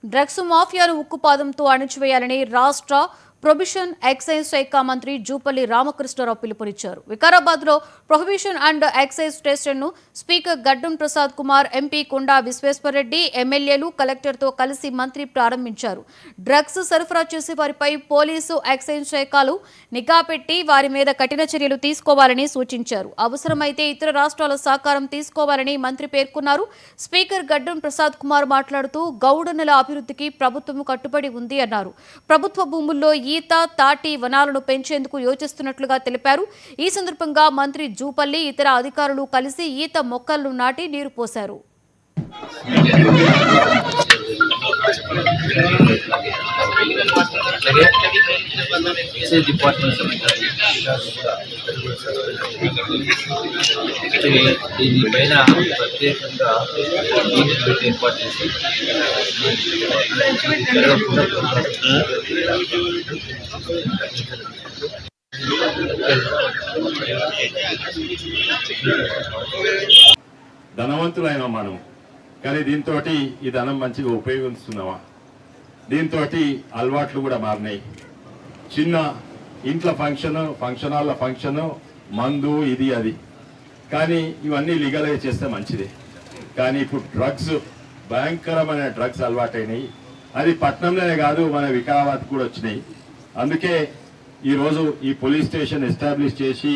Drugs మాఫియాను ఉక్కుపాదంతో అణిచివేయాలని రాష్ట్ర prohibition excise శాఖ మంత్రి జూపల్లి రామకృష్ణారావు పిలుపునిచ్చారు. వికారాబాద్లో ప్రొహిబిషన్ అండ్ ఎక్సైజ్ స్టేషన్ను స్పీకర్ గడ్డం ప్రసాద్ కుమార్, ఎంపీ కొండా విశ్వేశ్వరరెడ్డి, ఎమ్మెల్యేలు, కలెక్టర్తో కలిసి మంత్రి ప్రారంభించారు. డ్రగ్స్ సరఫరా చేసే వారిపై పోలీసు, ఎక్సైజ్ శాఖలు నిఘా పెట్టి వారి మీద కఠిన చర్యలు తీసుకోవాలని సూచించారు. అవసరమైతే ఇతర రాష్ట్రాల సహకారం తీసుకోవాలని మంత్రి పేర్కొన్నారు. స్పీకర్ గడ్డం ప్రసాద్ కుమార్ మాట్లాడుతూ గౌడన్నల అభివృద్ధికి ప్రభుత్వం కట్టుబడి ఉంది అన్నారు. ప్రభుత్వ భూముల్లో ఈత, తాటి వనాలను పెంచేందుకు యోచిస్తున్నట్లుగా తెలిపారు. ఈ సందర్భంగా మంత్రి జూపల్లి, ఇతర అధికారులు కలిసి ఈత మొక్కలను నాటి నీరు పోశారు. దీనిపైన ప్రత్యేకంగా ఏర్పాటు చేసి ధనవంతులైన మనం కానీ దీంతో ఈ ధనం మంచిగా ఉపయోగిస్తున్నామా? దీంతో అలవాట్లు కూడా మారినాయి. చిన్న ఇంట్లో ఫంక్షన్ హాల్ల ఫంక్షన్, మందు, ఇది అది, కానీ ఇవన్నీ లీగల్గా చేస్తే మంచిదే. కానీ ఇప్పుడు డ్రగ్స్, భయంకరమైన డ్రగ్స్ అలవాటైనాయి. అది పట్నంలోనే కాదు, మన వికారాబాద్ కూడా వచ్చినాయి. అందుకే ఈరోజు ఈ పోలీస్ స్టేషన్ ఎస్టాబ్లిష్ చేసి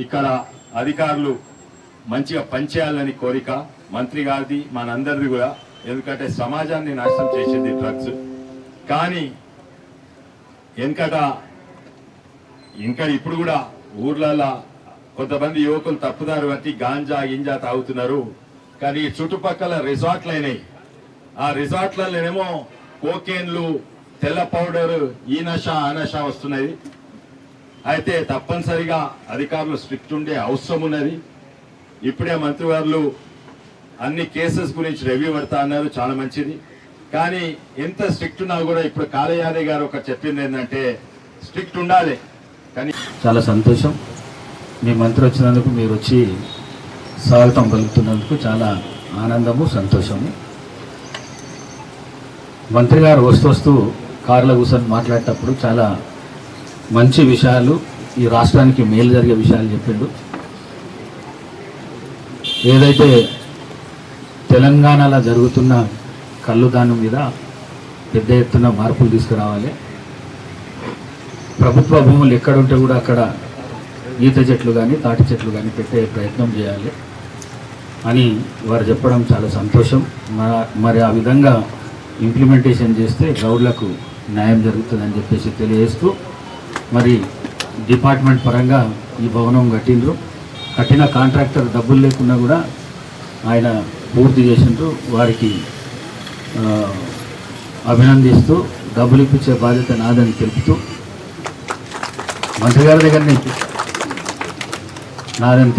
ఇక్కడ అధికారులు మంచిగా పనిచేయాలని కోరిక మంత్రి గారిది, మనందరిది కూడా. ఎందుకంటే సమాజాన్ని నాశనం చేసేది డ్రగ్స్. కానీ ఇంకా ఇప్పుడు కూడా ఊర్లలో కొంతమంది యువకులు తప్పుదారు బట్టి గాంజా గింజా తాగుతున్నారు. కానీ చుట్టుపక్కల రిసార్ట్లు అయినాయి. ఆ రిసార్ట్లలోనేమో కోకేన్లు, తెల్ల పౌడర్, ఈ నష ఆ నష వస్తున్నది. అయితే తప్పనిసరిగా అధికారులు స్ట్రిక్ట్ ఉండే అవసరం ఉన్నది. ఇప్పుడే మంత్రివారులు అన్ని కేసెస్ గురించి రివ్యూ పెడతా అన్నారు, చాలా మంచిది. కానీ ఎంత స్ట్రిక్ట్ ఉన్నా కూడా ఇప్పుడు కాళయాదవ్ గారు ఒక చెప్పింది ఏంటంటే స్ట్రిక్ట్ ఉండాలి. కానీ చాలా సంతోషం, మీ మంత్రి వచ్చినందుకు, మీరు వచ్చి స్వాగతం పలుకుతున్నందుకు చాలా ఆనందము, సంతోషము. మంత్రి గారు వస్తూ కారులో కూర్చొని మాట్లాడేటప్పుడు చాలా మంచి విషయాలు, ఈ రాష్ట్రానికి మేలు జరిగే విషయాలు చెప్పిండు. ఏదైతే తెలంగాణలో జరుగుతున్న కళ్ళుదానం మీద పెద్ద ఎత్తున మార్పులు తీసుకురావాలి. ప్రభుత్వ భూములు ఎక్కడుంటే కూడా అక్కడ ఈత చెట్లు కానీ, తాటి చెట్లు కానీ పెట్టే ప్రయత్నం చేయాలి అని వారు చెప్పడం చాలా సంతోషం. మరి ఆ విధంగా ఇంప్లిమెంటేషన్ చేస్తే గౌడ్లకు న్యాయం జరుగుతుందని చెప్పేసి తెలియజేస్తూ, మరి డిపార్ట్మెంట్ పరంగా ఈ భవనం కట్టిన కాంట్రాక్టర్ డబ్బులు లేకున్నా కూడా ఆయన పూర్తి చేసిండ్రు. వారికి అభినందిస్తూ డబ్బులు ఇప్పించే బాధ్యత నాదని తెలుపుతూ, మంత్రి గారి దగ్గరనే నాదని